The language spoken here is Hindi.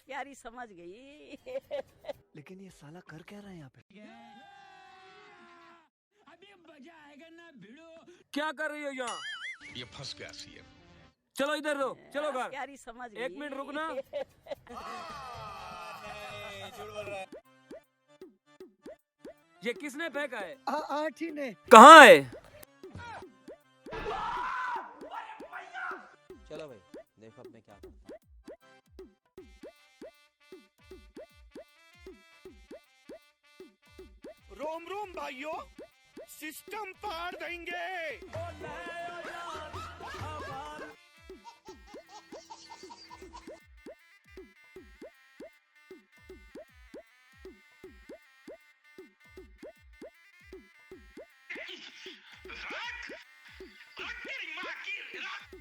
प्यारी समझ गई। लेकिन ये साला कर क्या रहा है यहाँ पे? अभी मजा आएगा ना भिड़ो। क्या कर रही हो यहाँ? ये फंस गया सीएम। चलो इधर रहो, चलो घर। प्यारी समझ गई। 1 मिनट रुकना। ये किसने फेंका है? आठी ने। कहाँ है? चलो भाई देखो अब मैं क्या करता हूँ। रोम रोम भाइयों, सिस्टम पार देंगे। रख तेरी माँ की रख।